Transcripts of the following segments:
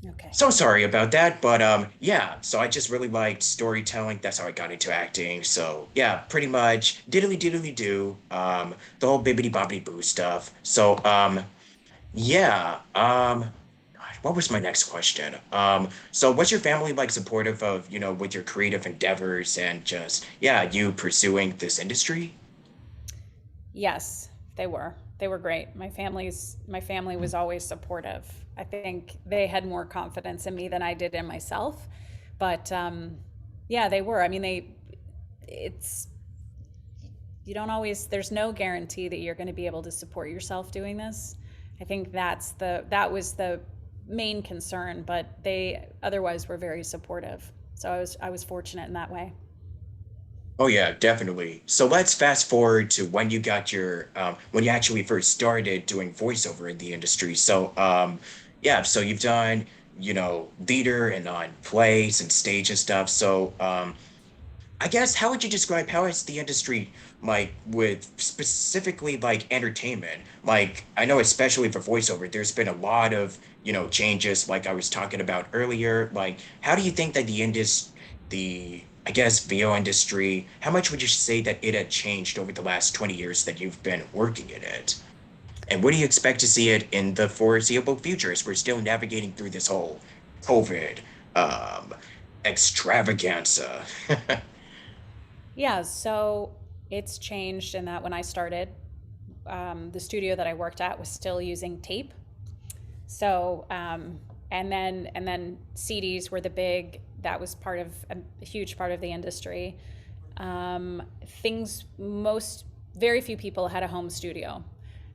Okay. So sorry about that, but yeah, so I just really liked storytelling. That's how I got into acting. So yeah, pretty much diddly diddly do, the whole bibbity bobbity boo stuff. So yeah, God, what was my next question? So was your family like supportive of, with your creative endeavors and just yeah, you pursuing this industry? Yes, they were. They were great. My family was always supportive. I think they had more confidence in me than I did in myself. But yeah, they were. I mean, it's you don't always there's no guarantee that you're going to be able to support yourself doing this. I think that was the main concern, but they otherwise were very supportive. So I was fortunate in that way. Oh yeah, definitely. So let's fast forward to when you got your when you actually first started doing voiceover in the industry. So yeah, so you've done, theater and on plays and stage and stuff. So I guess how would you describe how is the industry like with specifically like entertainment? Like I know especially for voiceover, there's been a lot of, changes like I was talking about earlier. Like how do you think that the I guess VO industry, how much would you say that it had changed over the last 20 years that you've been working in it? And what do you expect to see it in the foreseeable future as we're still navigating through this whole COVID um extravaganza? Yeah, so it's changed in that when I started, the studio that I worked at was still using tape. So, and then CDs were the big. That was part of a huge part of the industry. Things most very few people had a home studio,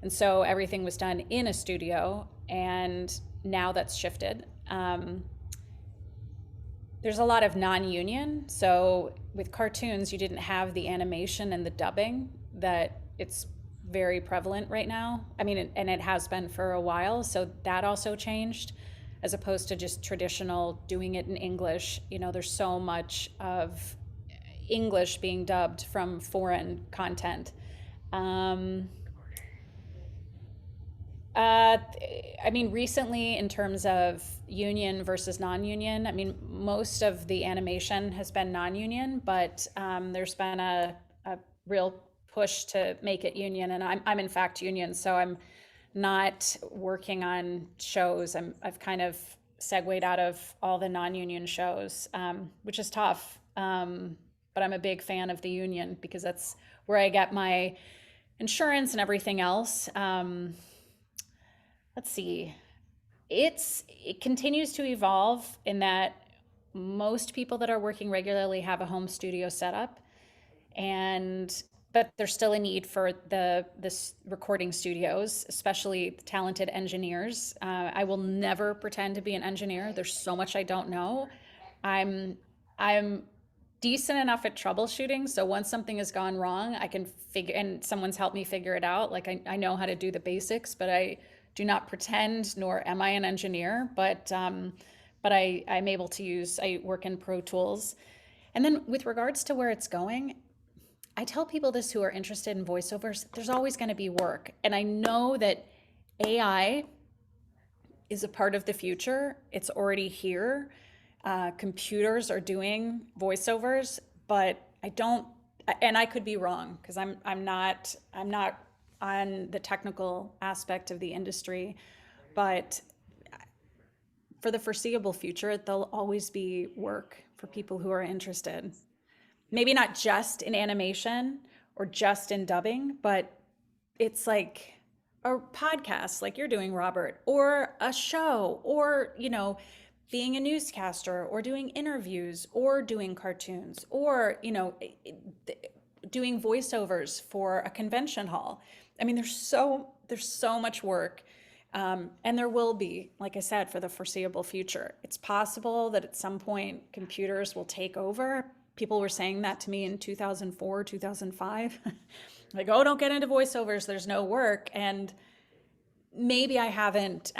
and so everything was done in a studio. And now that's shifted. There's a lot of non-union. So with cartoons, you didn't have the animation and the dubbing that it's very prevalent right now. I mean, and it has been for a while. So that also changed as opposed to just traditional doing it in English. There's so much of English being dubbed from foreign content. Um, uh, I mean, recently, in terms of union versus non-union, I mean, most of the animation has been non-union, but there's been a real push to make it union, and I'm in fact union, so I'm not working on shows. I've kind of segued out of all the non-union shows, which is tough. But I'm a big fan of the union because that's where I get my insurance and everything else. Let's see. It continues to evolve in that most people that are working regularly have a home studio setup, and but there's still a need for this recording studios, especially talented engineers. I will never pretend to be an engineer. There's so much I don't know. I'm I'm decent enough at troubleshooting, so once something has gone wrong, I can figure and someone's helped me figure it out. Like I know how to do the basics, but I do not pretend, nor am I an engineer. But I'm able to use. I work in Pro Tools, and then with regards to where it's going, I tell people this who are interested in voiceovers. There's always going to be work, and I know that AI is a part of the future. It's already here. Computers are doing voiceovers, but I don't, and I could be wrong because I'm not on the technical aspect of the industry, but for the foreseeable future, there'll always be work for people who are interested. Maybe not just in animation or just in dubbing, but it's like a podcast like you're doing, Robert, or a show, or, being a newscaster, or doing interviews, or doing cartoons, or, doing voiceovers for a convention hall. I mean, there's so much work. And there will be, like I said, for the foreseeable future. It's possible that at some point computers will take over. People were saying that to me in 2004, 2005. Like, oh, don't get into voiceovers, there's no work. And maybe I haven't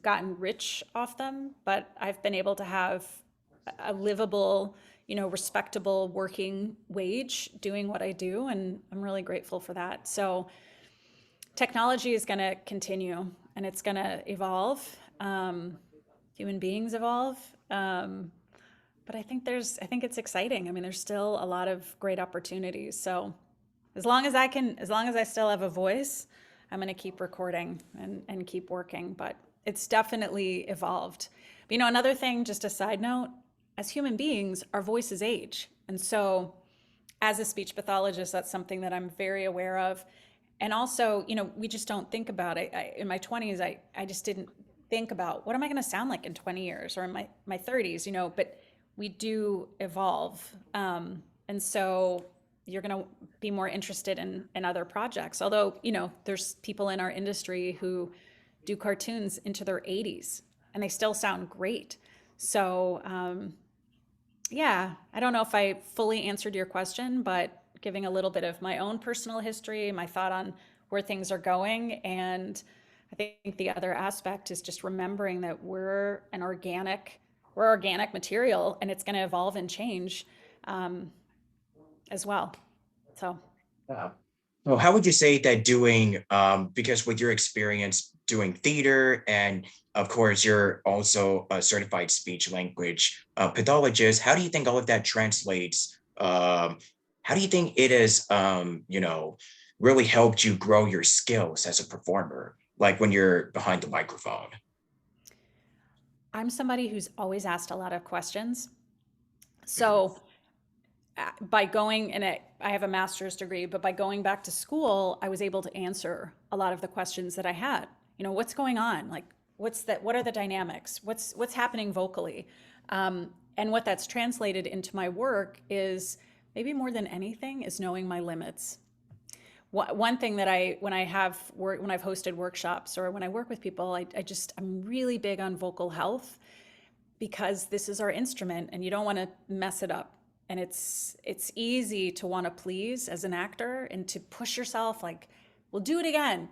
gotten rich off them, but I've been able to have a livable, respectable working wage doing what I do. And I'm really grateful for that. So technology is going to continue. and it's going to evolve. Human beings evolve. But I think it's exciting. I mean, there's still a lot of great opportunities. So as long as I still have a voice, I'm going to keep recording and keep working. But it's definitely evolved. But, another thing, just a side note, as human beings, our voices age. And so as a speech pathologist, that's something that I'm very aware of. And also, we just don't think about it. In my 20s, I just didn't think about what am I going to sound like in 20 years or in my 30s, but we do evolve. And so you're going to be more interested in other projects. Although, there's people in our industry who do cartoons into their 80s and they still sound great. So, yeah, I don't know if I fully answered your question, but giving a little bit of my own personal history, my thought on where things are going. And I think the other aspect is just remembering that we're organic material and it's going to evolve and change as well. So, Yeah. So how would you say that doing, because with your experience doing theater and of course you're also a certified speech language pathologist, how do you think all of that translates? How do you think it has, really helped you grow your skills as a performer, like when you're behind the microphone? I'm somebody who's always asked a lot of questions. So, by going and I have a master's degree, but by going back to school, I was able to answer a lot of the questions that I had. What's going on? Like, what's that? What are the dynamics? What's happening vocally? And what that's translated into my work is maybe more than anything is knowing my limits. One thing that when I've hosted workshops or when I work with people, I'm really big on vocal health because this is our instrument and you don't want to mess it up. And it's easy to want to please as an actor and to push yourself like, well, do it again,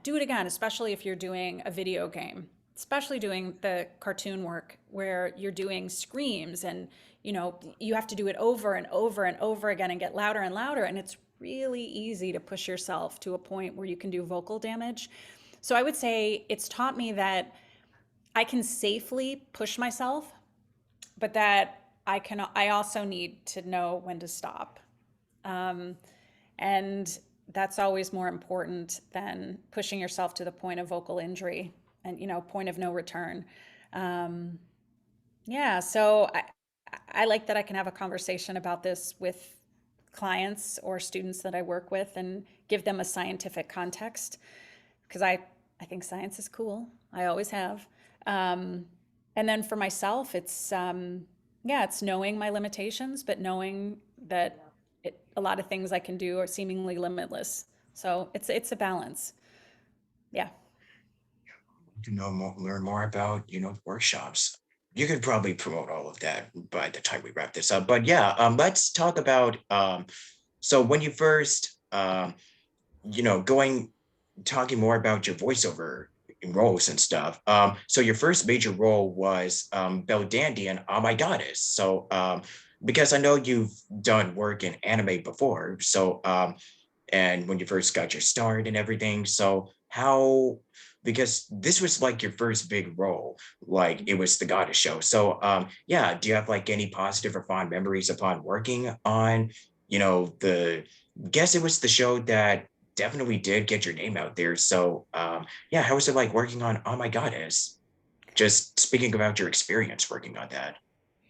especially if you're doing a video game, especially doing the cartoon work where you're doing screams and you have to do it over and over and over again and get louder and louder. And it's really easy to push yourself to a point where you can do vocal damage. So I would say it's taught me that I can safely push myself, but that I also need to know when to stop. Um, and that's always more important than pushing yourself to the point of vocal injury and, point of no return. Um, yeah, so I like that I can have a conversation about this with clients or students that I work with and give them a scientific context because I think science is cool. I always have. Um, and then for myself, yeah, it's knowing my limitations, but knowing that a lot of things I can do are seemingly limitless. So it's a balance. Yeah. To know more, learn more about, workshops. You could probably promote all of that by the time we wrap this up. But yeah, let's talk about so when you first going talking more about your voiceover roles and stuff. So your first major role was Belle Dandy and Oh My Goddess. So because I know you've done work in anime before, so and when you first got your start and everything. So how, because this was like your first big role, like it was the Goddess show. So yeah, do you have like any positive or fond memories upon working on, the guess it was the show that definitely did get your name out there. So yeah, how was it like working on Oh My Goddess? Just speaking about your experience working on that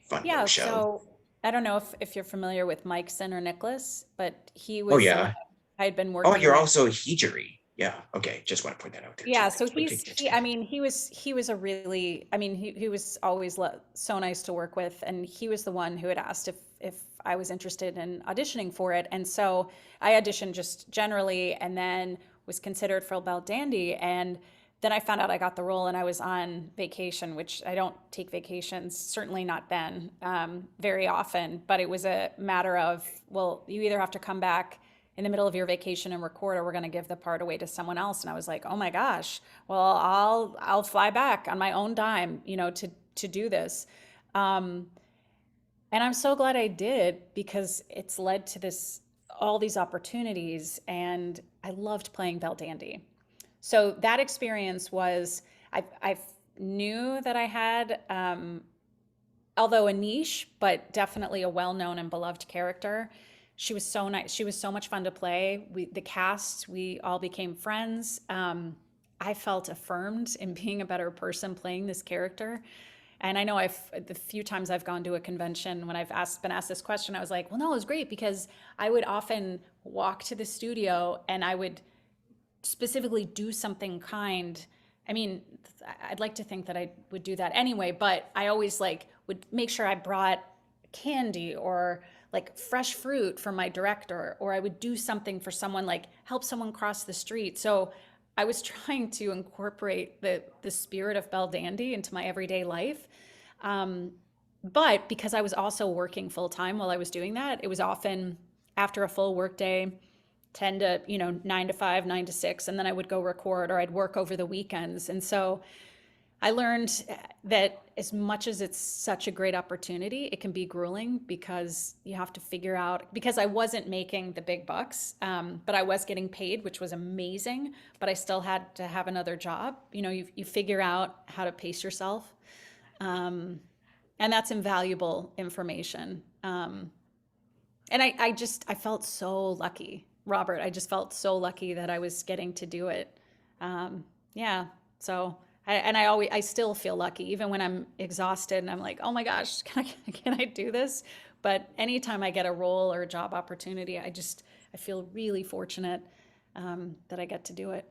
fun little Yeah. show. So I don't know if you're familiar with Mike or Nicholas, but he Oh was someone yeah. I had been Oh, working you're with. also Hijiri. Yeah. Okay. Just want to point that out there too. Yeah, so Just want to I mean, he was a really, I mean, he was always so nice to work with, and he was the one who had asked if I was interested in auditioning for it, and so I auditioned just generally, and then was considered for Belle Dandy, and then I found out I got the role, and I was on vacation, which I don't take vacations, certainly not then, very often, but it was a matter of, well, you either have to come back in the middle of your vacation and record, or we're going to give the part away to someone else. And I was like, oh my gosh, well, I'll fly back on my own dime, to do this. Um, and I'm so glad I did because it's led to all these opportunities. And I loved playing Belle Dandy. So that experience was, I knew that I had, although a niche, but definitely a well-known and beloved character. She was so nice. She was so much fun to play. The cast, we all became friends. I felt affirmed in being a better person playing this character. And I know the few times I've gone to a convention when been asked this question, I was like, well, no, it was great because I would often walk to the studio and I would specifically do something kind. I mean, I'd like to think that I would do that anyway, but I always like would make sure I brought candy or like fresh fruit for my director, or I would do something for someone, like help someone cross the street. So I was trying to incorporate the spirit of Belle Dandy into my everyday life. Um, but because I was also working full time while I was doing that, it was often after a full work day, 10 to, 9 to 5, 9 to 6, and then I would go record or I'd work over the weekends. And so I learned that as much as it's such a great opportunity, it can be grueling because you have to figure out, because I wasn't making the big bucks, but I was getting paid, which was amazing, but I still had to have another job. You figure out how to pace yourself. Um, and that's invaluable information. And I felt so lucky, Robert. I just felt so lucky that I was getting to do it. Yeah. So, I still feel lucky, even when I'm exhausted and I'm like, oh my gosh, can I do this? But anytime I get a role or a job opportunity, I feel really fortunate, that I get to do it.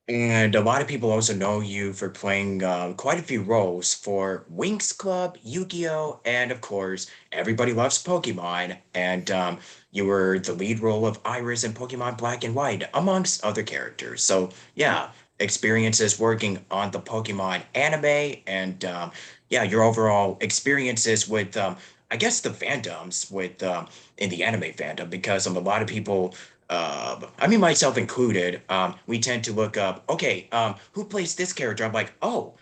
And a lot of people also know you for playing quite a few roles for Winx Club, Yu-Gi-Oh, and of course, everybody loves Pokemon. And you were the lead role of Iris in Pokemon Black and White, amongst other characters. So yeah, experiences working on the Pokemon anime, and yeah, your overall experiences with, I guess, the fandoms with in the anime fandom, because a lot of people, I mean, myself included, we tend to look up, okay, who plays this character? I'm like, oh,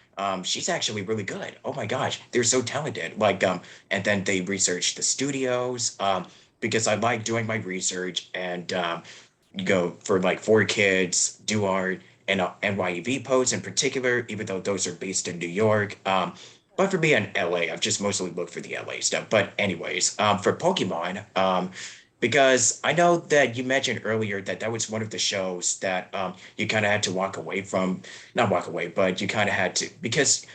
she's actually really good. Oh my gosh, they're so talented. Like, and then they research the studios, because I like doing my research and you go for like 4Kids, do art, and NYEV posts in particular, even though those are based in New York. But for me in LA, I've just mostly looked for the LA stuff. But anyways, for Pokemon, because I know that you mentioned earlier that that was one of the shows that you kind of had to walk away from, not walk away, but you kind of had to, because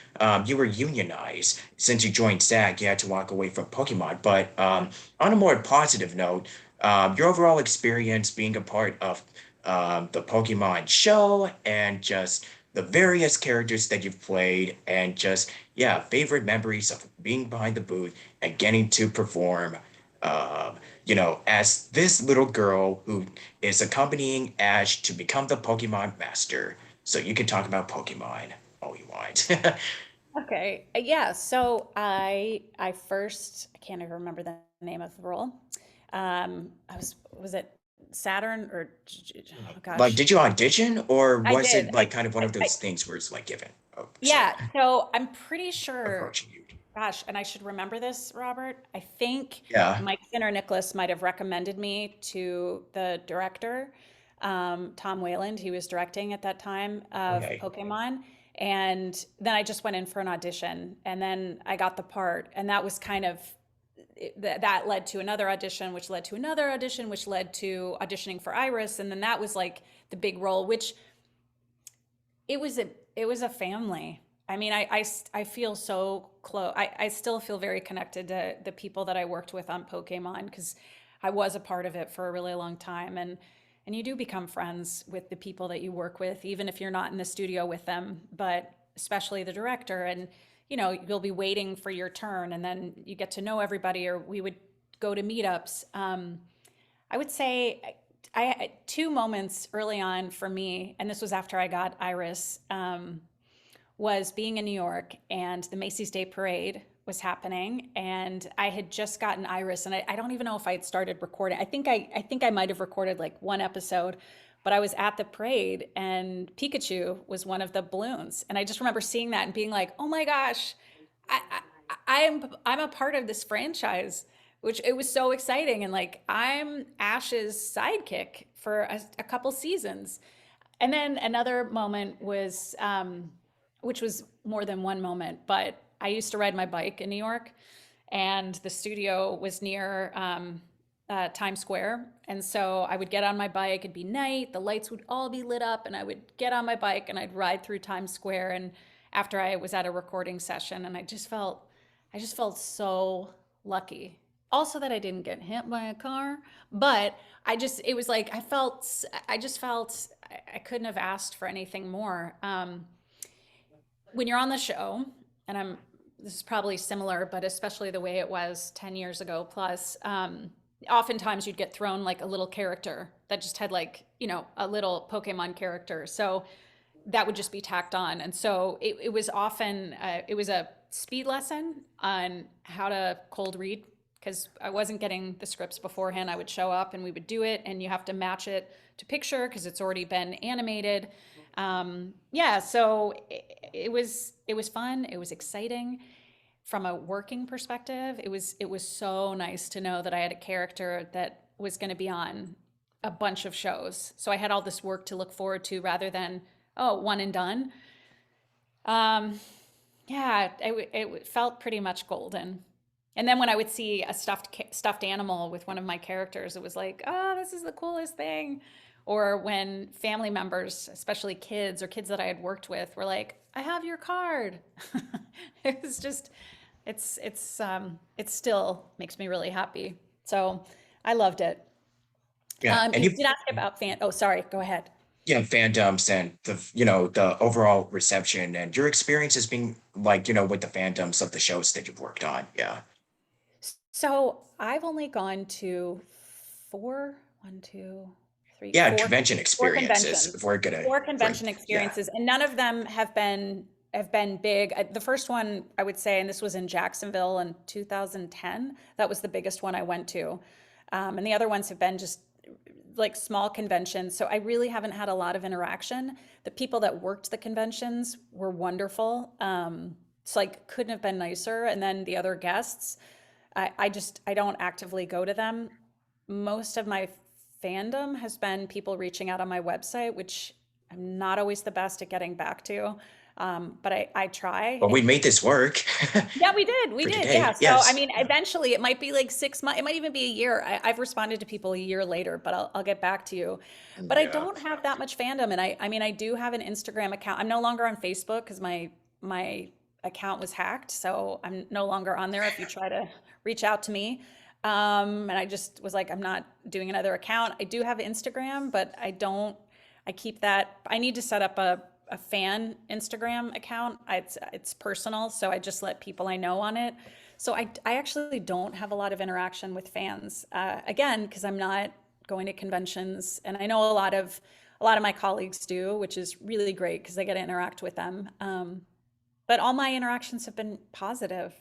you were unionized. Since you joined SAG, you had to walk away from Pokemon. But on a more positive note, your overall experience being a part of the Pokemon show and just the various characters that you've played, and just, yeah, favorite memories of being behind the booth and getting to perform. Um, as this little girl who is accompanying Ash to become the Pokemon Master. So you can talk about Pokemon all you want. Okay. Yeah. So I can't even remember the name of the role. Was it Saturn or, oh Like, gosh, did you audition, or I was did. it like kind of one I, of I those things where it's like given? Oh, sorry, yeah. So I'm pretty sure, approaching you. gosh, and I should remember this, Robert. I think Yeah. Mike Finn or Nicholas might have recommended me to the director, Tom Wayland. He was directing at that time of Okay. Pokemon. And then I just went in for an audition and then I got the part. And that was kind of, that led to another audition, which led to another audition, which led to auditioning for Iris. And then that was like the big role, which it was a family. I mean, I feel so close. I still feel very connected to the people that I worked with on Pokemon because I was a part of it for a really long time. And you do become friends with the people that you work with, even if you're not in the studio with them, but especially the director. And, you'll be waiting for your turn and then you get to know everybody, or we would go to meetups. I would say two moments early on for me, and this was after I got Iris, was being in New York and the Macy's Day Parade was happening, and I had just gotten Iris, and I don't even know if I had started recording. I think I might have recorded like one episode, but I was at the parade and Pikachu was one of the balloons, and I just remember seeing that and being like, oh my gosh, I'm a part of this franchise, which it was so exciting. And like I'm Ash's sidekick for a couple seasons. And then another moment was, which was more than one moment, but I used to ride my bike in New York, and the studio was near Times Square. And so I would get on my bike, it'd be night, the lights would all be lit up, and I would get on my bike and I'd ride through Times Square. And after I was at a recording session, and I just felt so lucky. Also that I didn't get hit by a car, but it was like, I just felt I couldn't have asked for anything more. When you're on the show, and this is probably similar, but especially the way it was 10 years ago plus, oftentimes you'd get thrown like a little character that just had like, a little Pokemon character. So that would just be tacked on. And so it was often, it was a speed lesson on how to cold read, because I wasn't getting the scripts beforehand. I would show up and we would do it, and you have to match it to picture because it's already been animated. Yeah, so it was fun. It was exciting from a working perspective. It was so nice to know that I had a character that was going to be on a bunch of shows. So I had all this work to look forward to rather than, oh, one and done. Um, yeah, it felt pretty much golden. And then when I would see a stuffed animal with one of my characters, it was like, oh, this is the coolest thing. Or when family members, especially kids or kids that I had worked with, were like, I have your card. It was just, it still makes me really happy. So I loved it. Yeah, and You you did ask about Oh, sorry. Go ahead. yeah, fandoms and the overall reception and your experiences being like, with the fandoms of the shows that you've worked on. Yeah. So I've only gone to four, one, two, three, Yeah, four, convention four experiences. conventions, If we're gonna four bring, convention yeah. experiences, and none of them have been big. The first one I would say, and this was in Jacksonville in 2010. That was the biggest one I went to, and the other ones have been just like small conventions. So I really haven't had a lot of interaction. The people that worked the conventions were wonderful. It's like couldn't have been nicer. And then the other guests, I don't actively go to them. Most of my fandom has been people reaching out on my website, which I'm not always the best at getting back to. But I try. But we made this work Yeah, we did. We for did. Yeah. today. So, I Yes. mean, eventually it might be like 6 months. It might even be a year. I've responded to people a year later, but I'll get back to you. But I Yeah. don't have that much fandom. And I mean, I do have an Instagram account. I'm no longer on Facebook because my account was hacked. So I'm no longer on there if you try to reach out to me. And I just was like, I'm not doing another account. I do have Instagram, but I keep that. I need to set up a fan Instagram account. It's personal, so I just let people I know on it. So I actually don't have a lot of interaction with fans. Again, because I'm not going to conventions, and I know a lot of my colleagues do, which is really great because I get to interact with them. But all my interactions have been positive.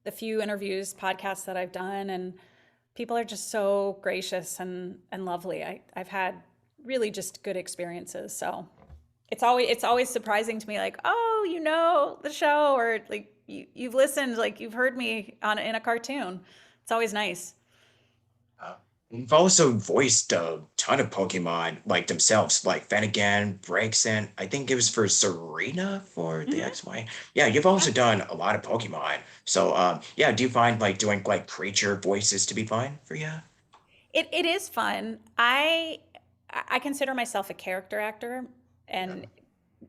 The few interviews, podcasts that I've done, and people are just so gracious and lovely. I've had really just good experiences. So it's always surprising to me, like, oh, the show, or like you've listened, like you've heard me on in a cartoon. It's always nice. Uh, You've also voiced a ton of Pokemon like themselves, like Fennegan, Braixen. I think it was for Serena for the Hmm. XY. Yeah, you've Yeah. also done a lot of Pokemon. So, yeah, do you find like doing like creature voices to be fun for you? It is fun. I consider myself a character actor, Yeah. and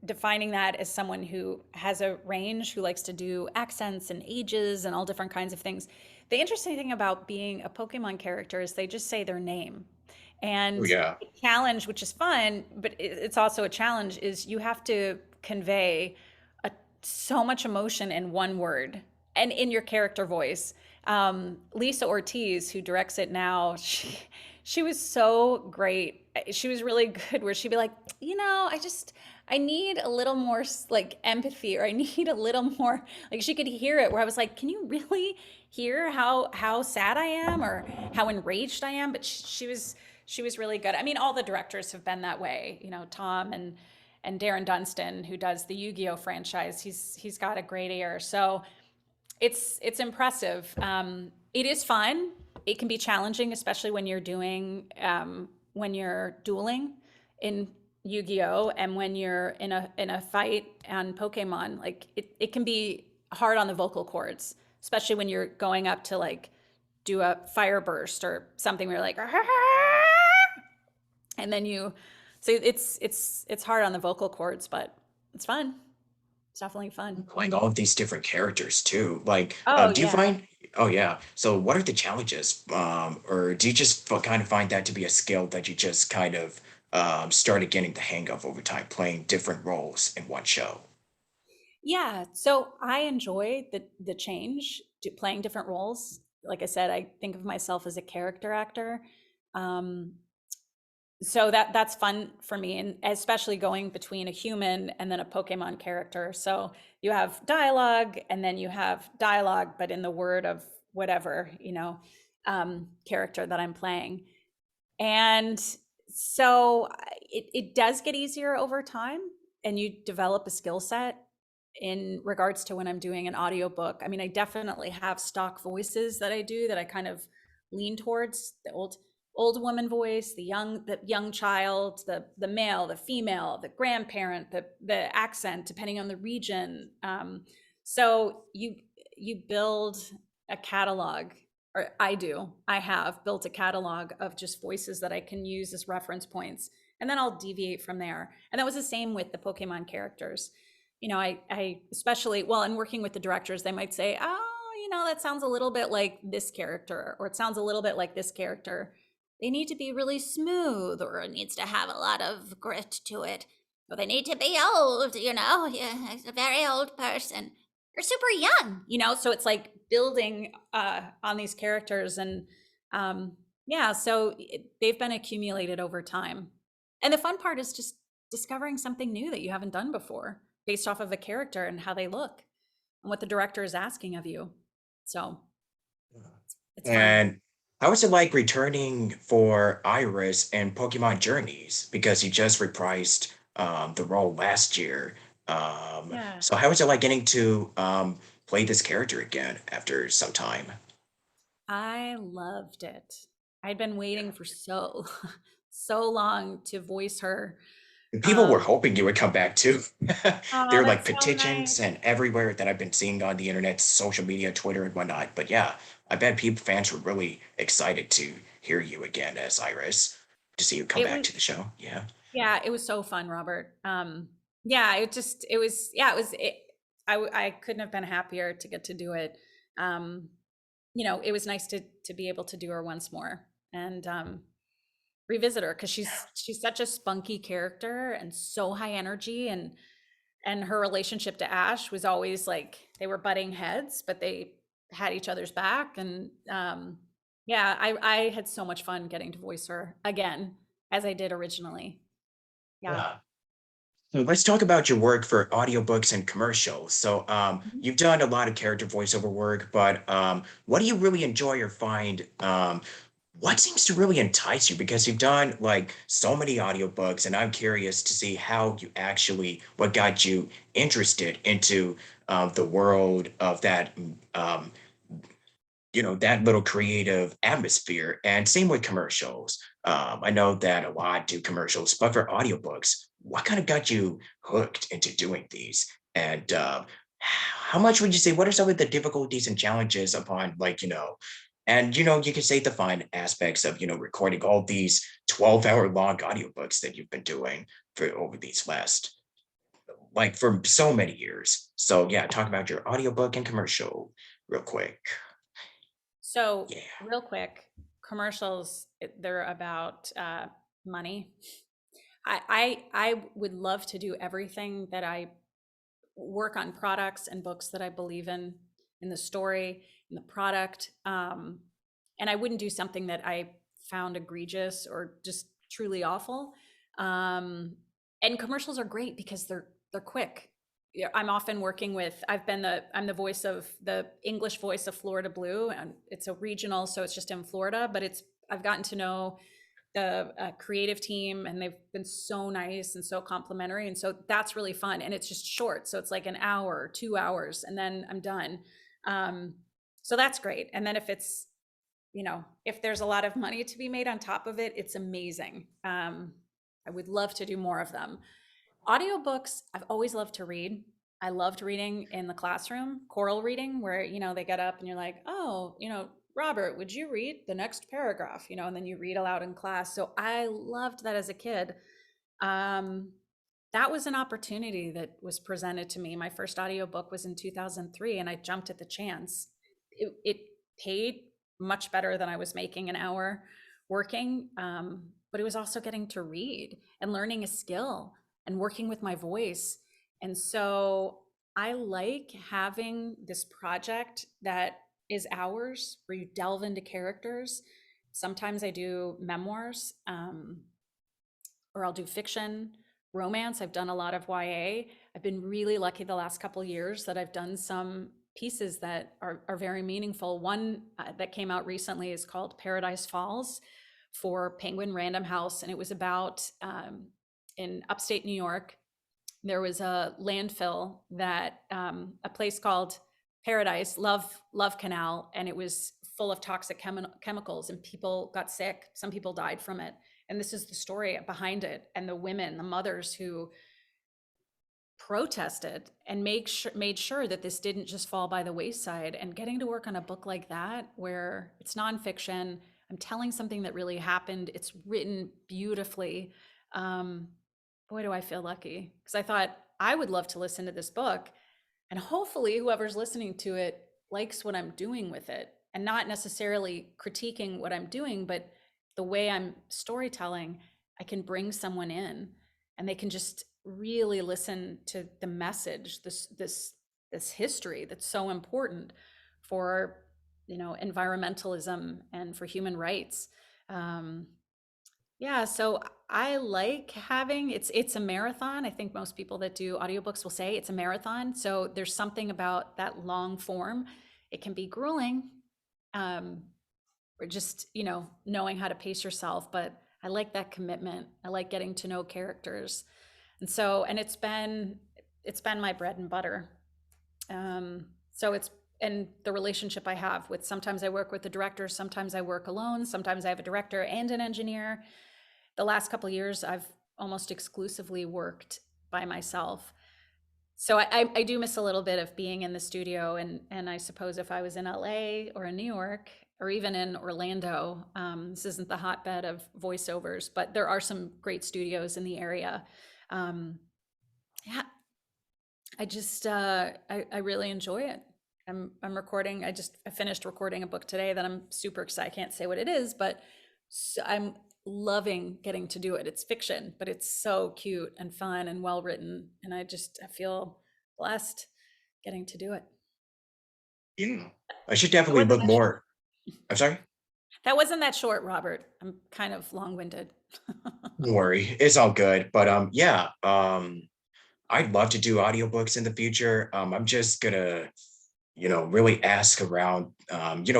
defining that as someone who has a range, who likes to do accents and ages and all different kinds of things. The interesting thing about being a Pokemon character is they just say their name. Oh, And yeah. the challenge, which is fun, but it's also a challenge, is you have to convey so much emotion in one word and in your character voice. Lisa Ortiz, who directs it now, she was so great. She was really good, where she'd be like, I need a little more like empathy, or I need a little more, like, she could hear it, where I was like, can you really hear how sad I am or how enraged I am? But she was really good. I mean, all the directors have been that way, Tom and Darren Dunstan, who does the Yu-Gi-Oh franchise. He's got a great ear. So it's impressive. It is fun. It can be challenging, especially when you're dueling in Yu-Gi-Oh, and when you're in a fight on Pokemon, like it can be hard on the vocal cords, especially when you're going up to like do a fire burst or something where you're like and then you so it's hard on the vocal cords, but it's fun. It's definitely fun. Playing all of these different characters too. Like, Oh do you yeah. find? Oh yeah. So, what are the challenges? Or do you just kind of find that to be a skill that you just kind of started getting the hang of over time, playing different roles in one show? Yeah, so I enjoy the change to playing different roles. Like I said, I think of myself as a character actor. Um, so that's fun for me, and especially going between a human and then a Pokemon character. So you have dialogue, and then you have dialogue, but in the word of whatever, character that I'm playing. And so it does get easier over time, and you develop a skill set in regards to when I'm doing an audiobook. I mean, I definitely have stock voices that I do that I kind of lean towards the old woman voice, the young child, the male, the female, the grandparent, the accent, depending on the region. So you build a catalog, or I do. I have built a catalog of just voices that I can use as reference points, and then I'll deviate from there. And that was the same with the Pokemon characters. I especially, well, in working with the directors, they might say, oh, that sounds a little bit like this character, or it sounds a little bit like this character. They need to be really smooth, or it needs to have a lot of grit to it, or they need to be old, yeah, a very old person, or super young, so it's like building on these characters. And yeah, so they've been accumulated over time. And the fun part is just discovering something new that you haven't done before based off of a character and how they look and what the director is asking of you. So it's fun. And how is it like returning for Iris and Pokemon Journeys? Because you just reprised the role last year. Yeah. So how is it like getting to play this character again after some time? I loved it. I'd been waiting for so long to voice her. And people were Um, hoping you would come back too. There oh, are like that's so nice. petitions and everywhere that I've been seeing on the internet, social media, Twitter, and whatnot. But yeah, I bet people fans were really excited to hear you again as Iris, to see you come It back was, to the show. Yeah. yeah, it was so fun, Robert. Yeah, it was, yeah, I couldn't have been happier to get to do it. Um, it was nice to be able to do her once more and revisit her, because she's such a spunky character and so high energy. And her relationship to Ash was always like they were butting heads, but they had each other's back. And yeah, I had so much fun getting to voice her again as I did originally. Yeah. Yeah. So let's talk about your work for audiobooks and commercials. So Mhm. you've done a lot of character voiceover work, but what do you really enjoy or find what seems to really entice you? Because you've done like so many audiobooks, and I'm curious to see how you actually, what got you interested into the world of that, um, that little creative atmosphere. And same with commercials. I know that a lot do commercials, but for audiobooks, what kind of got you hooked into doing these? And how much would you say, what are some of the difficulties and challenges upon and you can say the fun aspects of, recording all these 12-hour long audiobooks that you've been doing for over these last, like for so many years. So yeah, talk about your audiobook and commercial real quick. So Yeah. real quick, commercials, they're about money. I would love to do everything that I work on, products and books that I believe in the story, in the product. And I wouldn't do something that I found egregious or just truly awful. And commercials are great because they're quick. Yeah, I'm often working with, I'm the voice of the English voice of Florida Blue, and it's a regional, so it's just in Florida, but I've gotten to know the creative team, and they've been so nice and so complimentary, and so that's really fun. And it's just short, so it's like an hour, 2 hours, and then I'm done. um, so that's great. And then if there's a lot of money to be made on top of it, it's amazing. I would love to do more of them. Audiobooks, I've always loved to read. I loved reading in the classroom, choral reading, where, they get up and you're like, oh, Robert, would you read the next paragraph? And then you read aloud in class. So I loved that as a kid. Um, that was an opportunity that was presented to me. My first audiobook was in 2003, and I jumped at the chance. It paid much better than I was making an hour working, but it was also getting to read and learning a skill and working with my voice. And so I like having this project that is ours, where you delve into characters. Sometimes I do memoirs, or I'll do fiction, romance. I've done a lot of YA. I've been really lucky the last couple of years that I've done some pieces that are very meaningful. One that came out recently is called Paradise Falls for Penguin Random House, and it was about in upstate New York. There was a landfill that a place called Paradise Love Canal, and it was full of toxic chemicals, and people got sick. Some people died from it, and this is the story behind it, and the women, the mothers who protested and made sure that this didn't just fall by the wayside. And getting to work on a book like that, where it's nonfiction, I'm telling something that really happened, it's written beautifully. um, Boy, do I feel lucky, because I thought I would love to listen to this book, and hopefully whoever's listening to it likes what I'm doing with it, and not necessarily critiquing what I'm doing, but the way I'm storytelling, I can bring someone in and they can just really listen to the message, this history that's so important for, environmentalism and for human rights. Um, yeah, so I like having it's a marathon. I think most people that do audiobooks will say it's a marathon. So there's something about that long form. It can be grueling, um, or just, knowing how to pace yourself, but I like that commitment. I like getting to know characters. And it's been my bread and butter. So it's and the relationship I have with, sometimes I work with the director, sometimes I work alone, sometimes I have a director and an engineer. The last couple of years, I've almost exclusively worked by myself. So I do miss a little bit of being in the studio, and I suppose if I was in LA or in New York or even in Orlando, this isn't the hotbed of voiceovers, but there are some great studios in the area. Um, yeah, I really enjoy it. I'm recording. I finished recording a book today that I'm super excited. I can't say what it is, but I'm loving getting to do it. It's fiction, but it's so cute and fun and well written, and I feel blessed getting to do it. Yeah. I should That definitely wasn't look that short. more. I'm sorry. That wasn't that short, Robert. I'm kind of long-winded. Don't worry. It's all good. But yeah, I'd love to do audiobooks in the future. I'm just gonna, really ask around,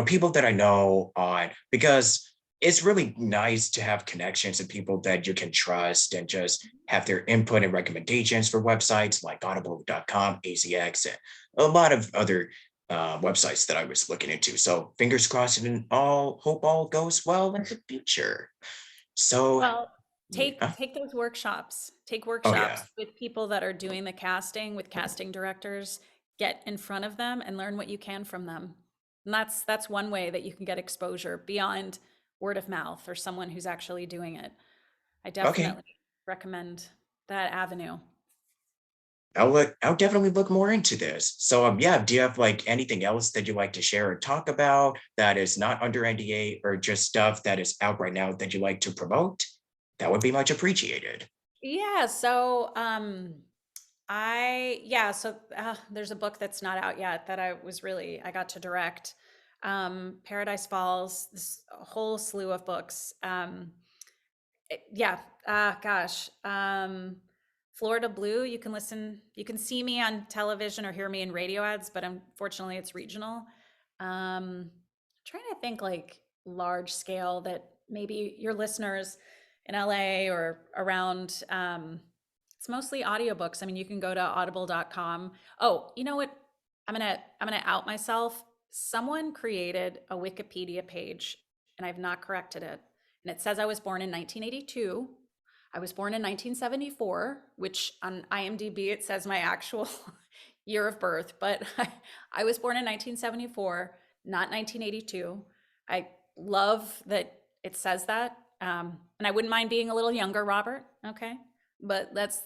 people that I know on, because it's really nice to have connections and people that you can trust and just have their input and recommendations for websites like audible.com, AZX, and a lot of other websites that I was looking into. So fingers crossed and all hope all goes well in the future. So Well, yeah. take those workshops. Take Oh yeah. workshops with people that are doing the casting, with casting directors. Get in front of them and learn what you can from them. And that's one way that you can get exposure beyond word of mouth or someone who's actually doing it. I Okay. definitely recommend that avenue. I'll definitely look more into this. So yeah, do you have like anything else that you like to share or talk about that is not under NDA, or just stuff that is out right now that you like to promote? That would be much appreciated. Yeah, so there's a book that's not out yet that I got to direct. Paradise Falls, this whole slew of books. Yeah, gosh. Florida Blue, you can see me on television or hear me in radio ads, but unfortunately it's regional. Trying to think like large scale that maybe your listeners in LA or around. It's mostly audiobooks. I mean, you can go to audible.com. Oh, you know what? I'm gonna out myself. Someone created a Wikipedia page and I've not corrected it. And it says I was born in 1982. I was born in 1974, which on IMDb it says my actual year of birth, but I was born in 1974, not 1982. I love that it says that, and I wouldn't mind being a little younger, Robert. Okay, but that's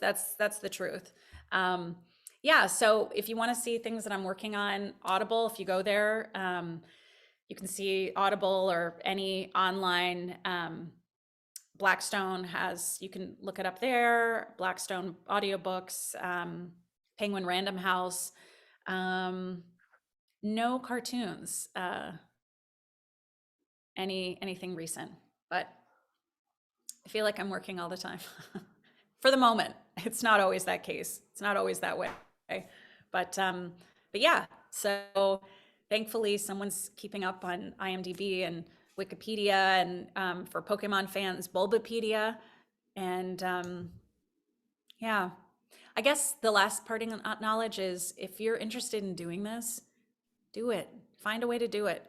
the truth. Um, yeah. So if you want to see things that I'm working on, Audible, if you go there, you can see Audible or any online. Blackstone has, you can look it up there. Blackstone Audiobooks, Penguin Random House. No cartoons, anything recent, but I feel like I'm working all the time. For the moment, it's not always that case. It's not always that way. But yeah. So thankfully, someone's keeping up on IMDb and Wikipedia, and for Pokemon fans, Bulbapedia, and yeah. I guess the last parting knowledge is if you're interested in doing this, do it. Find a way to do it.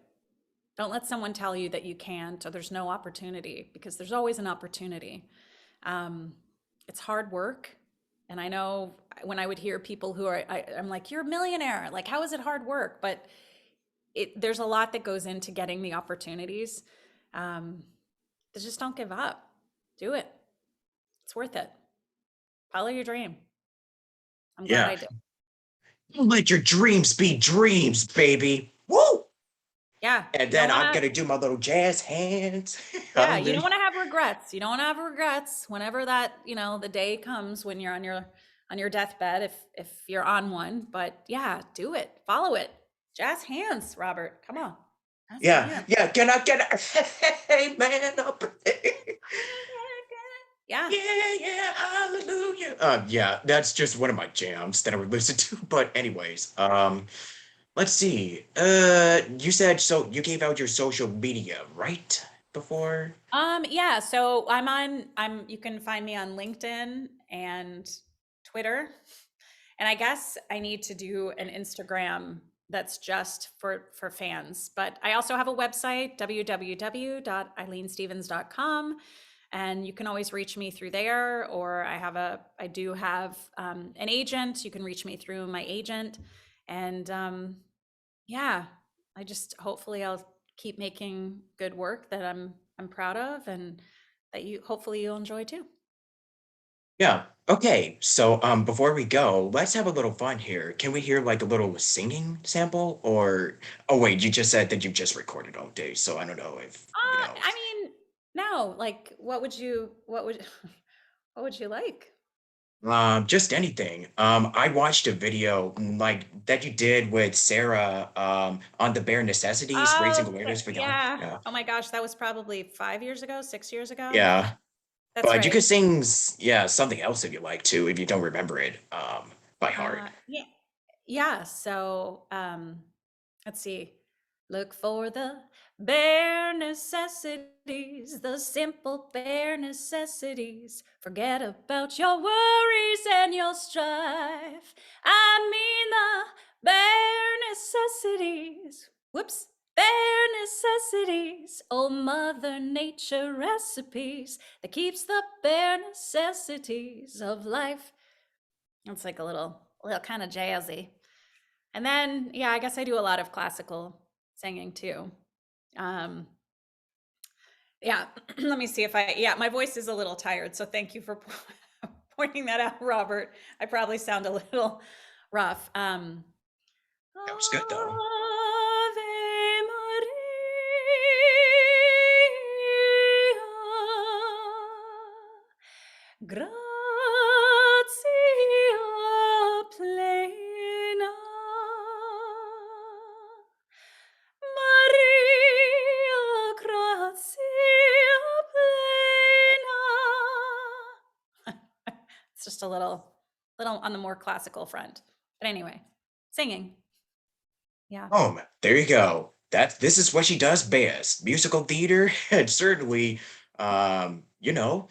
Don't let someone tell you that you can't or there's no opportunity, because there's always an opportunity. Um, it's hard work. And I know when I would hear people who are, I'm like, you're a millionaire. Like, how is it hard work? But there's a lot that goes into getting the opportunities. Um, just don't give up. Do it. It's worth it. Follow your dream. I'm glad Yeah. I did. Let your dreams be dreams, baby. Woo! Yeah, And you don't then want I'm to. gonna do my little jazz hands. Yeah, you don't Hallelujah. want to have regrets. You don't want to have regrets whenever that, the day comes when you're on your deathbed, if you're on one. But yeah, do it. Follow it. Jazz hands, Robert. Come on. Jazz Yeah, hands. yeah. Can I get a hey man up? Yeah. Yeah, yeah, hallelujah. Yeah, that's just one of my jams that I would listen to. But anyways, let's see. You said so you gave out your social media, right? Before? Yeah, so you can find me on LinkedIn and Twitter. And I guess I need to do an Instagram that's just for fans. But I also have a website, www.eileenstevens.com, and you can always reach me through there. Or I do have an agent. You can reach me through my agent, and yeah, I just hopefully I'll keep making good work that I'm proud of, and that you hopefully you'll enjoy too. Yeah. Okay. So before we go, let's have a little fun here. Can we hear like a little singing sample? Or oh wait, you just said that you just recorded all day, so I don't know if, I mean, no, like what would you like? just anything. I watched a video like that you did with Sarah on the bare necessities, raising Oh, awareness for young. yeah. Yeah. Oh my gosh, that was probably 5 years ago, 6 years ago. Yeah. That's But you right. could sing yeah, something else if you like to, if you don't remember it by heart. Yeah. Yeah. So, let's see. Look for the bare necessities, the simple bare necessities. Forget about your worries and your strife. I mean the bare necessities. Whoops. Bare necessities. Oh, Mother Nature recipes that keeps the bare necessities of life. It's like a little kind of jazzy. And then, yeah, I guess I do a lot of classical singing too. Um, yeah, let me see if yeah, my voice is a little tired. So thank you for pointing that out, Robert. I probably sound a little rough. That was good though. Ave Maria, gratia plena, Maria, gratia plena. It's just a little on the more classical front. But anyway, singing. Yeah. Oh, there you go. This is what she does best. Musical theater, and certainly, you know,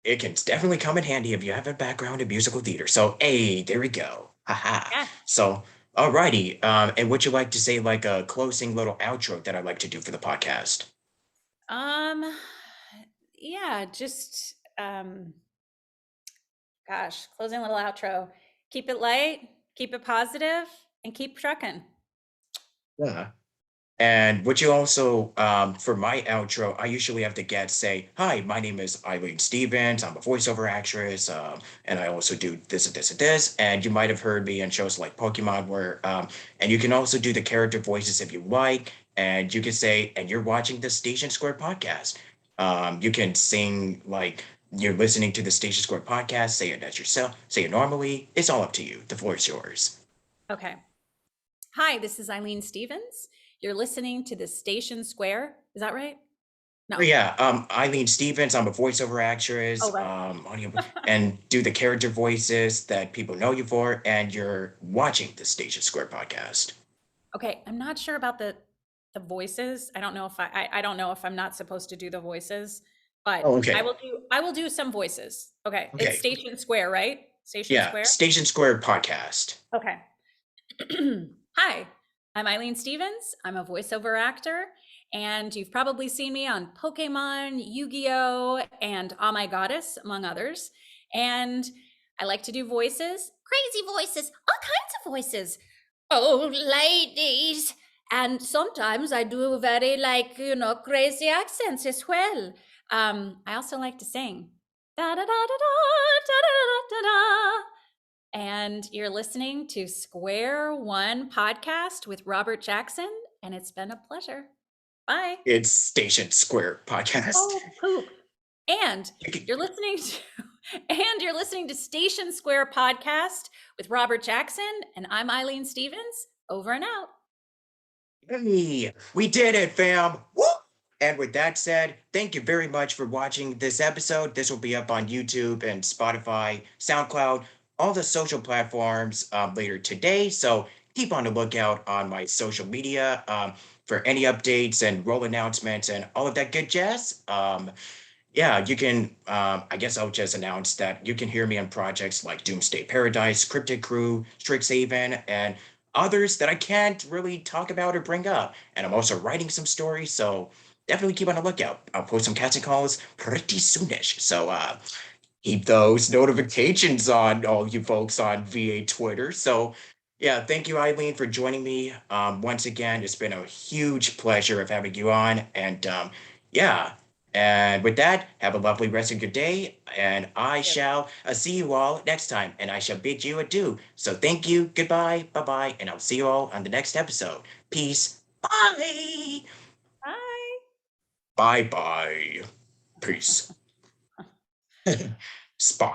it can definitely come in handy if you have a background in musical theater. So, hey, there we go. Haha. Yeah. So, alrighty. And would you like to say like a closing little outro that I like to do for the podcast? Um, yeah, just Gosh, closing little outro. Keep it light, keep it positive, and keep trucking. Yeah. And would you also, for my outro, I usually have the guests say, "Hi, my name is Eileen Stevens. I'm a voiceover actress, and I also do this and this and this." And you might have heard me in shows like Pokemon, and you can also do the character voices if you like. And you can say, "And you're watching the Station Square podcast." You can sing like you're listening to the Station Square podcast. Say it as yourself. Say it normally. It's all up to you. The floor is yours. Okay. Hi, this is Eileen Stevens. You're listening to the Station Square. Is that right? Oh, No. yeah, Eileen Stevens. I'm a voiceover Oh, actress, right. and do the character voices that people know you for, and you're watching the Station Square podcast. Okay, I'm not sure about the voices. I don't know if I don't know if I'm not supposed to do the voices, but Oh, I okay. will do some voices. Okay, it's Okay. Station Square, right? Station Yeah, Square. Station Square podcast. Okay. Hi, I'm Eileen Stevens. I'm a voiceover actor, and you've probably seen me on Pokemon, Yu-Gi-Oh, and Oh My Goddess, among others. And I like to do voices, crazy voices, all kinds of voices. Oh, ladies. And sometimes I do very crazy accents as well. I also like to sing. Da da da da da da da da da da. And you're listening to Square One Podcast with Robert Jackson, and it's been a pleasure. Bye. It's Station Square podcast. Oh, poop. And You can- you're listening to and you're listening to Station Square Podcast with Robert Jackson, and I'm Eileen Stevens. Over and out. Hey, we did it, fam! Woo! And with that said, thank you very much for watching this episode. This will be up on YouTube and Spotify, SoundCloud, all the social platforms later today. So keep on the lookout on my social media for any updates and role announcements and all of that good jazz. Yeah, you can. I guess I'll just announce that you can hear me on projects like Doomsday Paradise, Cryptic Crew, Strixhaven, and others that I can't really talk about or bring up. And I'm also writing some stories, so definitely keep on the lookout. I'll post some casting calls pretty soonish. So keep those notifications on, all you folks on VA Twitter. So yeah, thank you, Eileen, for joining me. Once again, it's been a huge pleasure of having you on. And yeah, and with that, have a lovely rest of your day. And I Yeah. shall see you all next time. And I shall bid you adieu. So thank you, goodbye, bye bye. And I'll see you all on the next episode. Peace. Bye. Bye. Bye bye. Peace. Spock.